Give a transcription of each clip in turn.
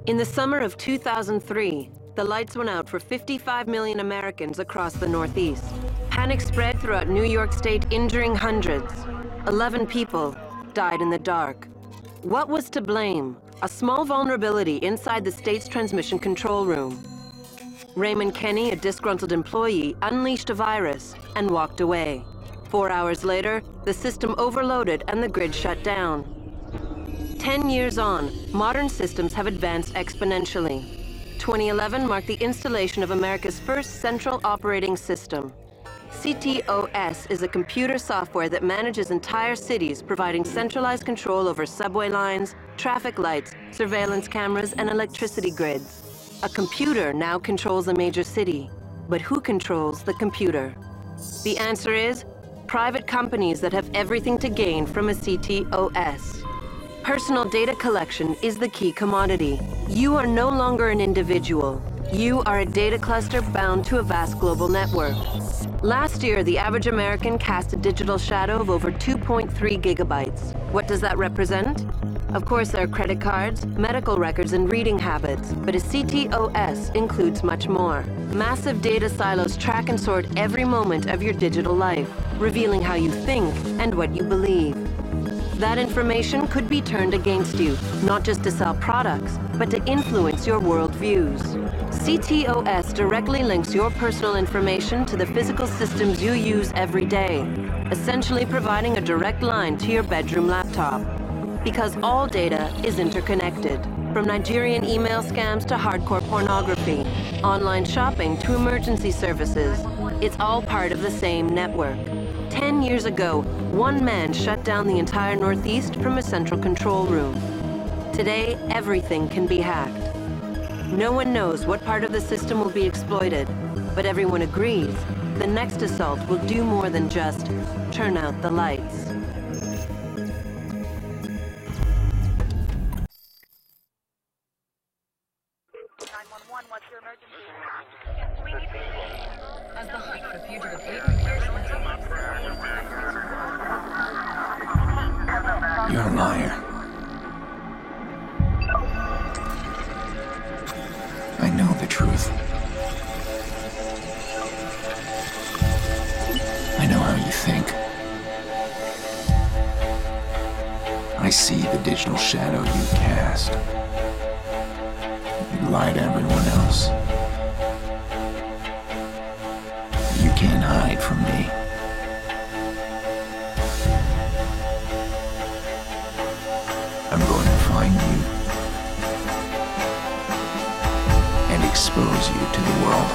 In the summer of 2003, the lights went out for 55 million Americans across the Northeast. Panic spread throughout New York State, injuring hundreds. 11 people died in the dark. What was to blame? A small vulnerability inside the state's transmission control room. Raymond Kenny, a disgruntled employee, unleashed a virus and walked away. 4 hours later, the system overloaded and the grid shut down. 10 years on, modern systems have advanced exponentially. 2011 marked the installation of America's first central operating system. CTOS is a computer software that manages entire cities, providing centralized control over subway lines, traffic lights, surveillance cameras, and electricity grids. A computer now controls a major city, but who controls the computer? The answer is private companies that have everything to gain from a CTOS. Personal data collection is the key commodity. You are no longer an individual. You are a data cluster bound to a vast global network. Last year, the average American cast a digital shadow of over 2.3 gigabytes. What does that represent? Of course, there are credit cards, medical records, and reading habits, but a CTOS includes much more. Massive data silos track and sort every moment of your digital life, revealing how you think and what you believe. That information could be turned against you, not just to sell products, but to influence your worldviews. CTOS directly links your personal information to the physical systems you use every day, essentially providing a direct line to your bedroom laptop. Because all data is interconnected, from Nigerian email scams to hardcore pornography, online shopping to emergency services, it's all part of the same network. 10 years ago, one man shut down the entire Northeast from a central control room. Today, everything can be hacked. No one knows what part of the system will be exploited, but everyone agrees the next assault will do more than just turn out the lights. What's your emergency? As the hunt for fugitive agent players once You're a liar. I know the truth. I know how you think. I see the digital shadow you cast. You lie to everyone else. You can't hide from me. I'm going to find you and expose you to the world.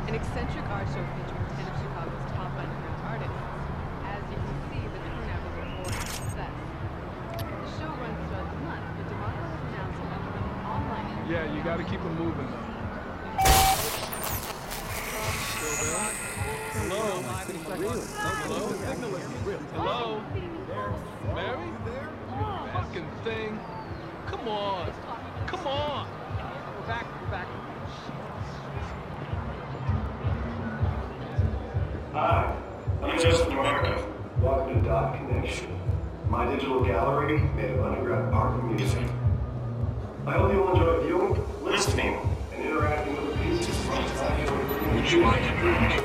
An eccentric art show featuring 10 of Chicago's top underground artists. As you can see, the turnout was a roaring success. The show runs throughout the month, but DeMarco has announced another one online. Yeah, you gotta keep them moving. Hello? Hello? Hello? Mary? Fucking thing. Come on. Come on. We're back. Hi, I'm Justin DeMarco. Welcome to Dot Connection, my digital gallery made of underground art and music. I hope you'll enjoy viewing, listening, and interacting with the pieces from this audio. Would you like a drink?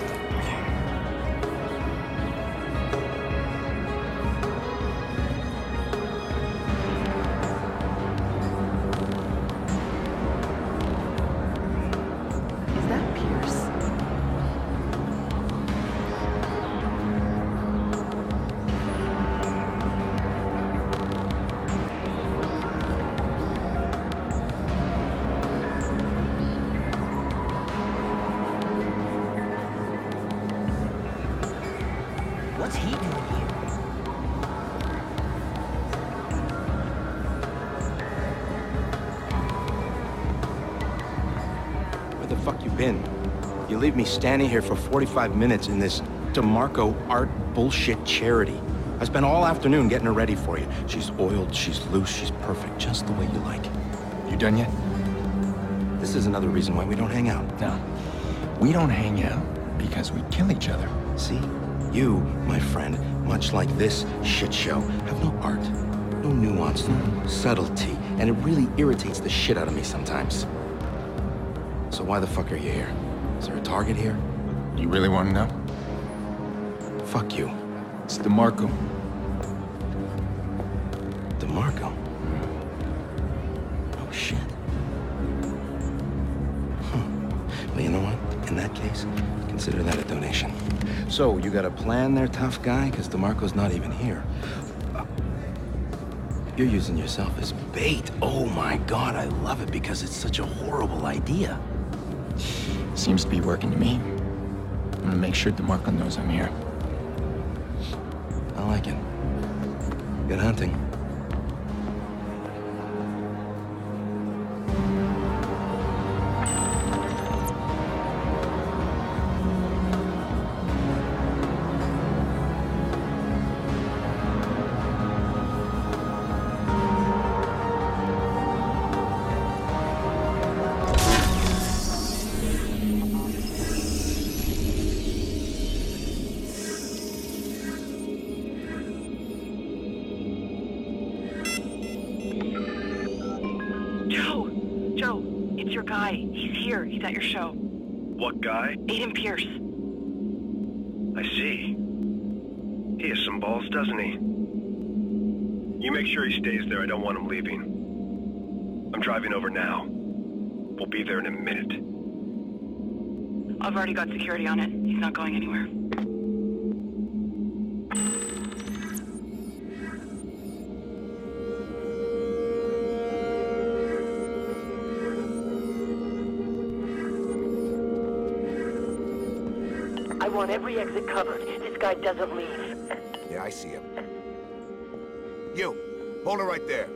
fuck you been? You leave me standing here for 45 minutes in this DeMarco art bullshit charity. I spent all afternoon getting her ready for you. She's oiled, she's loose, she's perfect, just the way you like. You done yet? This is another reason why we don't hang out. No. We don't hang out because we kill each other. See? You, my friend, much like this shit show, have no art, no nuance, no subtlety, and it really irritates the shit out of me sometimes. So why the fuck are you here? Is there a target here? You really want to know? Fuck you. It's DeMarco. DeMarco? Oh, shit. Well, you know what? In that case, consider that a donation. So, you got a plan there, tough guy? Because DeMarco's not even here. You're using yourself as bait. Oh my God, I love it because it's such a horrible idea. Seems to be working to me. I'm gonna make sure DeMarco knows I'm here. I like it. Good hunting. Joe, it's your guy. He's here. He's at your show. What guy? Aiden Pierce. I see. He has some balls, doesn't he? You make sure he stays there. I don't want him leaving. I'm driving over now. We'll be there in a minute. I've already got security on it. He's not going anywhere. I want every exit covered. This guy doesn't leave. Yeah, I see him. You, hold it right there.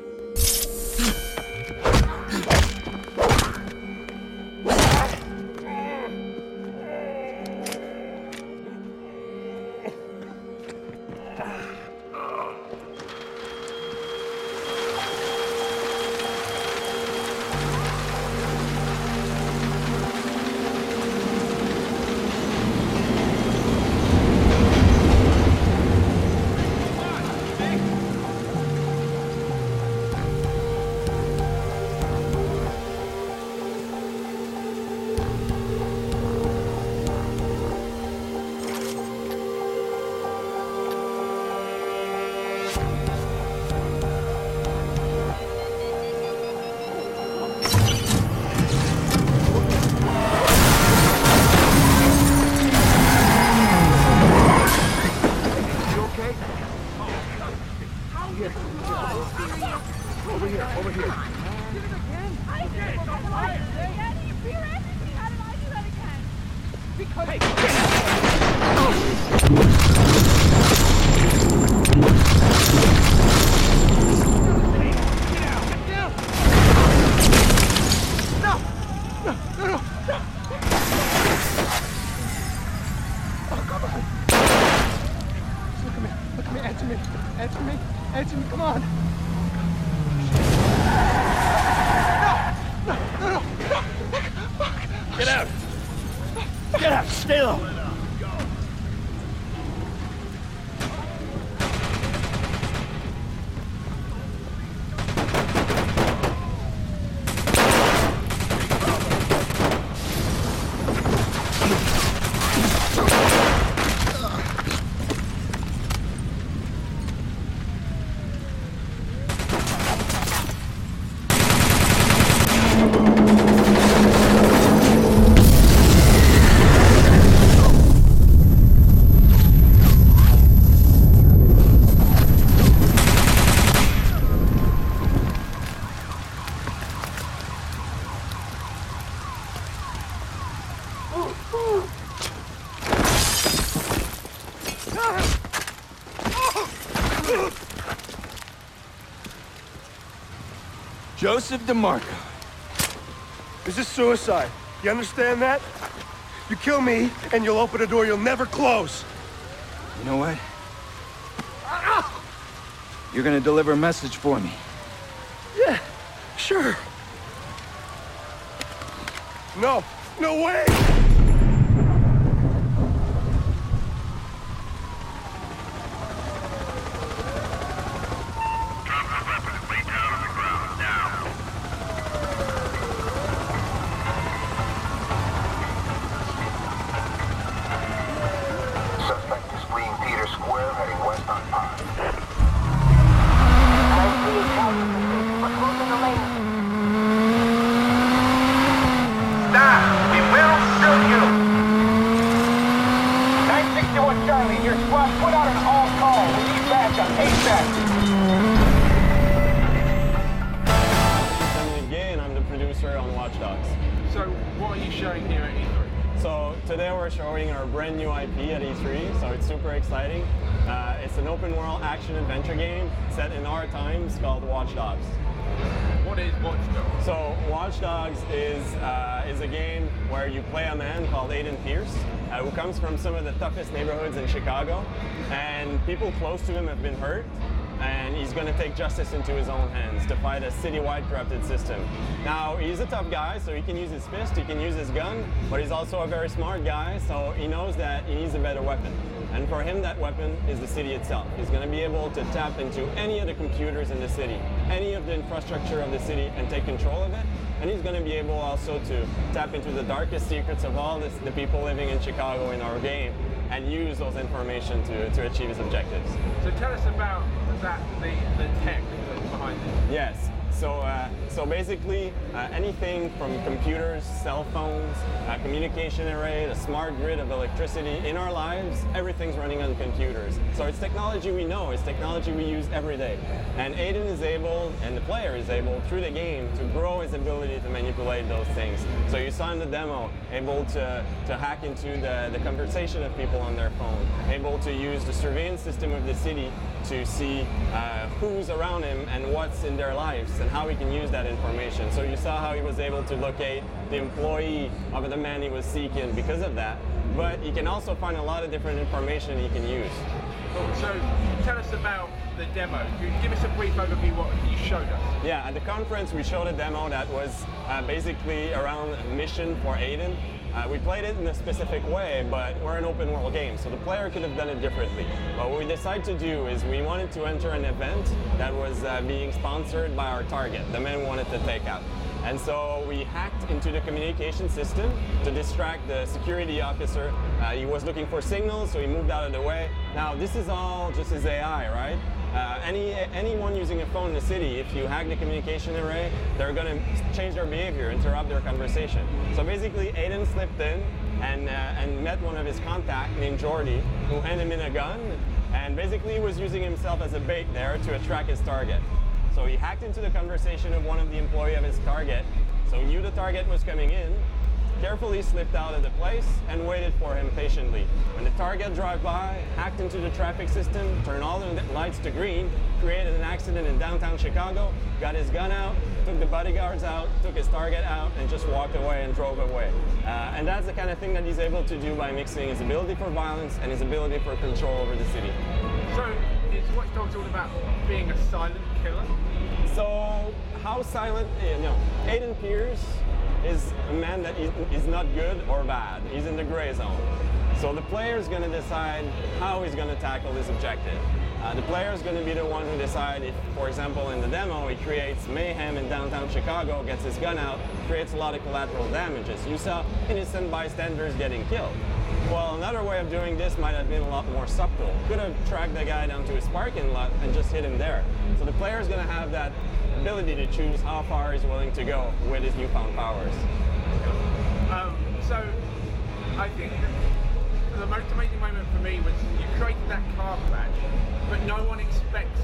Answer me, come on. No. Get out. Get out, stay low. Joseph DeMarco. This is suicide. You understand that? You kill me, and you'll open a door you'll never close. You know what? You're gonna deliver a message for me. Yeah, sure. No, no way! Suspect is fleeing Peter Square, heading west on Pine. Stop! We will shoot you! 961 Charlie, your squad put out an all-call. We need backup ASAP. I'm Again, I'm the producer on Watchdogs. So, what are you showing here at E3? So today we're showing our brand new IP at E3, so it's super exciting. It's an open world action adventure game set in our times called Watchdogs. What is Watchdogs? So Watchdogs is a game where you play a man called Aiden Pierce, who comes from some of the toughest neighborhoods in Chicago, and people close to him have been hurt, and he's going to take justice into his own hands to fight a citywide corrupted system. Now, he's a tough guy, so he can use his fist, he can use his gun, but he's also a very smart guy, so he knows that he needs a better weapon. And for him, that weapon is the city itself. He's going to be able to tap into any of the computers in the city, any of the infrastructure of the city, and take control of it. And he's going to be able also to tap into the darkest secrets of all the people living in Chicago in our game, and use those information to achieve his objectives. So tell us about that, the tech that's behind it. Yes. So basically, anything from computers, cell phones, communication array, the smart grid of electricity in our lives, everything's running on computers. So it's technology we know, it's technology we use every day. And Aiden is able, and the player is able, through the game, to grow his ability to manipulate those things. So you saw in the demo, able to hack into the conversation of people on their phone, able to use the surveillance system of the city to see who's around him and what's in their lives and how he can use that information. So you saw how he was able to locate the employee of the man he was seeking because of that, but he can also find a lot of different information he can use. So tell us about the demo. Can you give us a brief overview of what you showed us? Yeah, at the conference we showed a demo that was basically around a mission for Aiden. We played it in a specific way, but we're an open world game, so the player could have done it differently. But what we decided to do is we wanted to enter an event that was being sponsored by our target, the man we wanted to take out. And so we hacked into the communication system to distract the security officer. He was looking for signals, so he moved out of the way. Now, this is all just his AI, right? Anyone using a phone in the city, if you hack the communication array, they're going to change their behavior, interrupt their conversation. So basically, Aiden slipped in and met one of his contacts named Jordy, who handed him in a gun, and basically was using himself as a bait there to attract his target. So he hacked into the conversation of one of the employees of his target, so he knew the target was coming in, carefully slipped out of the place and waited for him patiently. When the target drove by, hacked into the traffic system, turned all the lights to green, created an accident in downtown Chicago, got his gun out, took the bodyguards out, took his target out, and just walked away and drove away. And that's the kind of thing that he's able to do by mixing his ability for violence and his ability for control over the city. So is Watchdogs all about being a silent killer? So how silent, Aiden Pierce is a man that is not good or bad. He's in the gray zone. So the player is going to decide how he's going to tackle this objective. The player is going to be the one who decides if, for example, in the demo, he creates mayhem in downtown Chicago, gets his gun out, creates a lot of collateral damages. You saw innocent bystanders getting killed. Well, another way of doing this might have been a lot more subtle. Could have tracked the guy down to his parking lot and just hit him there. So the player is going to have that ability to choose how far he's willing to go with his newfound powers. So I think the most amazing moment for me was you created that car crash, but no one expects,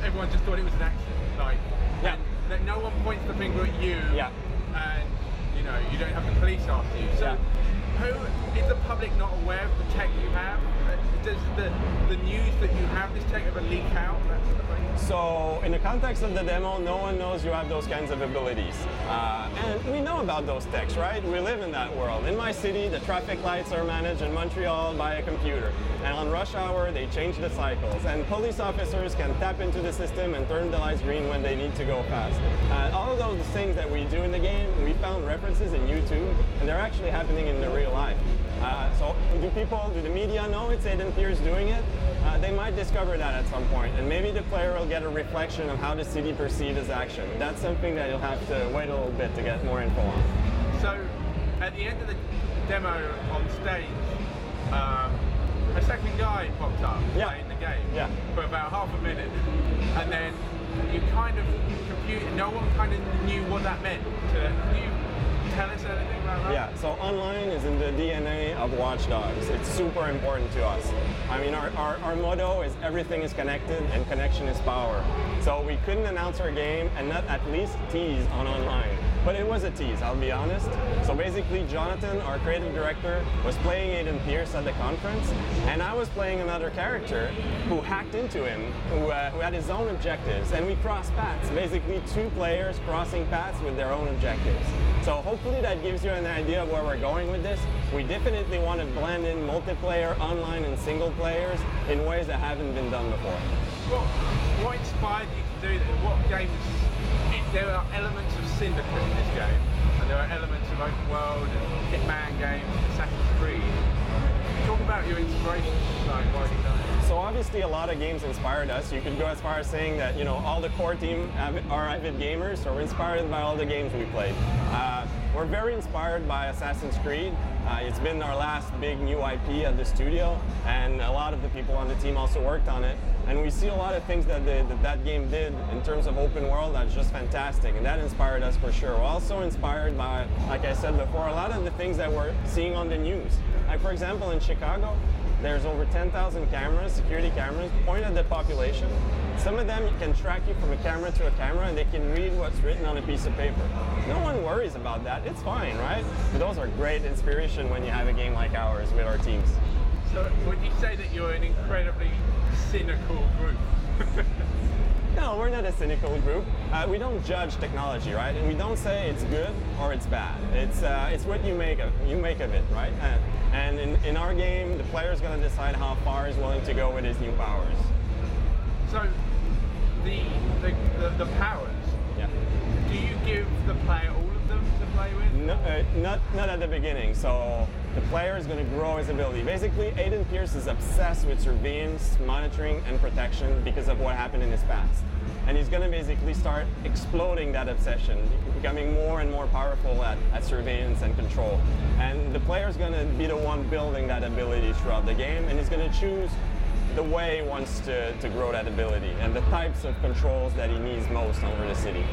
everyone just thought it was an accident. Like, yeah. That no one points the finger at you, yeah. And you don't have the police after you. So who is the public not aware of the tech you have? does the news that you have this tech ever leak out, that sort of thing? So, in the context of the demo, no one knows you have those kinds of abilities. And we know about those techs, right? We live in that world. In my city, the traffic lights are managed in Montreal by a computer. And on rush hour, they change the cycles. And police officers can tap into the system and turn the lights green when they need to go fast. All of those things that we do in the game, we found references in YouTube, and they're actually happening in the real life. So do the media know it's Aiden Pierce doing it? They might discover that at some point, and maybe the player will get a reflection of how the city perceives his action. That's something that you'll have to wait a little bit to get more info on. So, at the end of the demo on stage, a second guy popped up playing the game for about half a minute, and then you kind of no one kind of knew what that meant. Can you tell us anything about that? Yeah, so online is in the DNA of Watchdogs. It's super important to us. I mean, our motto is everything is connected and connection is power. So we couldn't announce our game and not at least tease on online. But it was a tease, I'll be honest. So basically, Jonathan, our creative director, was playing Aiden Pierce at the conference, and I was playing another character who hacked into him, who had his own objectives, and we crossed paths. Basically, two players crossing paths with their own objectives. So hopefully that gives you an idea of where we're going with this. We definitely want to blend in multiplayer, online, and single players in ways that haven't been done before. What inspired you to do that? What games? There are elements of Syndicate in this game, and there are elements of open world and Hitman games, Assassin's Creed. Talk about your inspirations, like why you done it. So obviously a lot of games inspired us. You could go as far as saying that, you know, all the core team are avid gamers, so we're inspired by all the games we played. We're very inspired by Assassin's Creed. It's been our last big new IP at the studio, and a lot of the people on the team also worked on it. And we see a lot of things that that game did in terms of open world that's just fantastic, and that inspired us for sure. We're also inspired by, like I said before, a lot of the things that we're seeing on the news. Like for example, in Chicago, there's over 10,000 cameras, security cameras, pointed at the population. Some of them can track you from a camera to a camera, and they can read what's written on a piece of paper. No one worries about that. It's fine, right? But those are great inspiration when you have a game like ours with our teams. So would you say that you're an incredibly cynical group? No, we're not a cynical group. We don't judge technology, right? And we don't say it's good or it's bad. It's what you make of it, right? And in our game, the player's going to decide how far he's willing to go with his new powers. So the powers. Yeah. Do you give the player all of them to play with? No, not at the beginning. So the player is going to grow his ability. Basically, Aiden Pierce is obsessed with surveillance, monitoring, and protection because of what happened in his past. And he's going to basically start exploding that obsession, becoming more and more powerful at surveillance and control. And the player is going to be the one building that ability throughout the game, and he's going to choose the way he wants to grow that ability and the types of controls that he needs most over the city.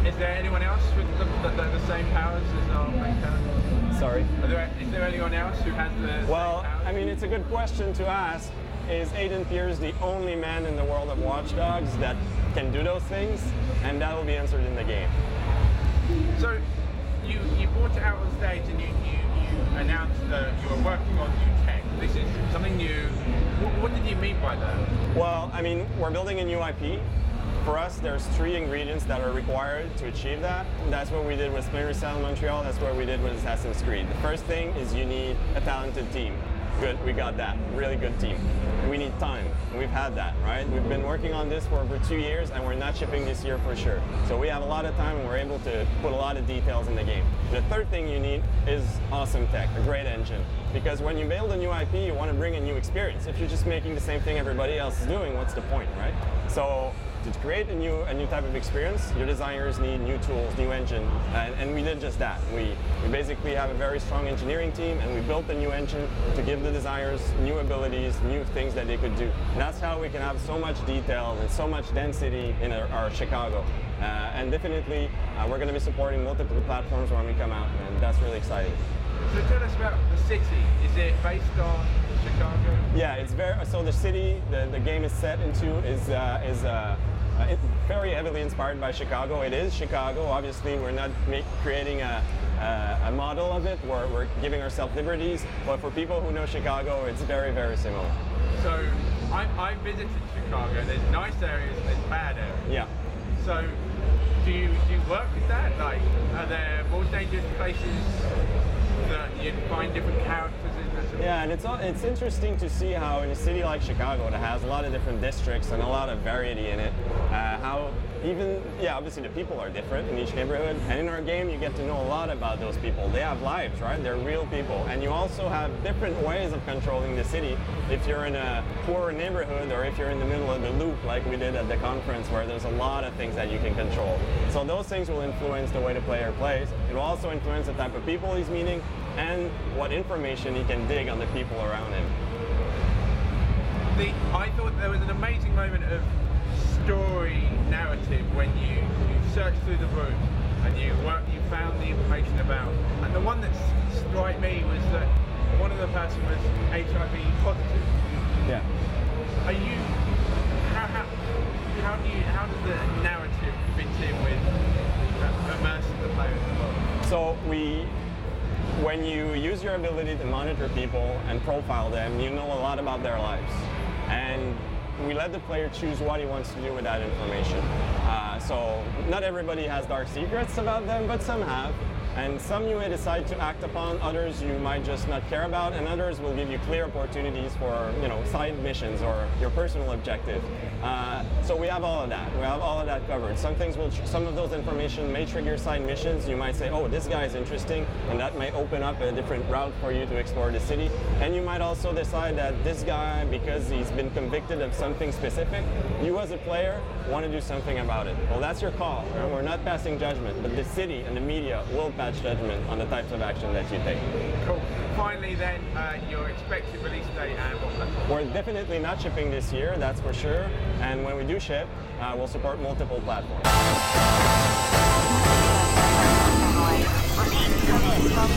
Is there anyone else with the same powers as our main character? Sorry? Is there anyone else who has the same powers? I mean, it's a good question to ask. Is Aiden Pierce the only man in the world of Watchdogs that can do those things? And that will be answered in the game. So, you brought it out on stage and you announced that you were working on new tech. This is something new. What did you mean by that? Well, I mean, we're building a new IP. For us, there's 3 ingredients that are required to achieve that. That's what we did with Splinter Cell in Montreal. That's what we did with Assassin's Creed. The first thing is you need a talented team. Good, we got that. Really good team. We need time. We've had that, right? We've been working on this for over 2 years, and we're not shipping this year for sure. So we have a lot of time, and we're able to put a lot of details in the game. The third thing you need is awesome tech, a great engine. Because when you build a new IP, you want to bring a new experience. If you're just making the same thing everybody else is doing, what's the point, right? So to create a new type of experience, your designers need new tools, new engine, and we did just that. We basically have a very strong engineering team, and we built a new engine to give the designers new abilities, new things that they could do. And that's how we can have so much detail and so much density in our Chicago. And definitely, we're going to be supporting multiple platforms when we come out, and that's really exciting. So tell us about the city. Is it based on Chicago? Yeah, it's so the city the game is set into is very heavily inspired by Chicago. It is Chicago. Obviously, we're not creating a model of it. We're giving ourselves liberties. But for people who know Chicago, it's very, very similar. So I visited Chicago. There's nice areas and there's bad areas. Yeah. So do you work with that? Like, are there more dangerous places that you find different characters in? Yeah, and it's interesting to see how in a city like Chicago that has a lot of different districts and a lot of variety in it, how even, obviously the people are different in each neighborhood, and in our game you get to know a lot about those people. They have lives, right? They're real people, and you also have different ways of controlling the city if you're in a poor neighborhood or if you're in the middle of the loop like we did at the conference, where there's a lot of things that you can control. So those things will influence the way the player plays. It will also influence the type of people he's meeting and what information he can dig on the people around him. I thought there was an amazing moment of story narrative when you searched through the room and you found the information about. And the one that struck me was that one of the person was HIV positive. Yeah. Are you? How does the narrative fit in with immersing the player in the world? So when you use your ability to monitor people and profile them, you know a lot about their lives. And we let the player choose what he wants to do with that information. So not everybody has dark secrets about them, but some have. And some you may decide to act upon, others you might just not care about, and others will give you clear opportunities for, side missions or your personal objective. So we have all of that. We have all of that covered. Some of those information may trigger side missions. You might say, oh, this guy is interesting, and that might open up a different route for you to explore the city. And you might also decide that this guy, because he's been convicted of something specific, you as a player want to do something about it. Well, that's your call. Right? We're not passing judgment, but the city and the media will pass judgment on the types of action that you take. Cool. Finally then, your expected release date and what platform? We're definitely not shipping this year, that's for sure. And when we do ship, we'll support multiple platforms. Repeat, come in from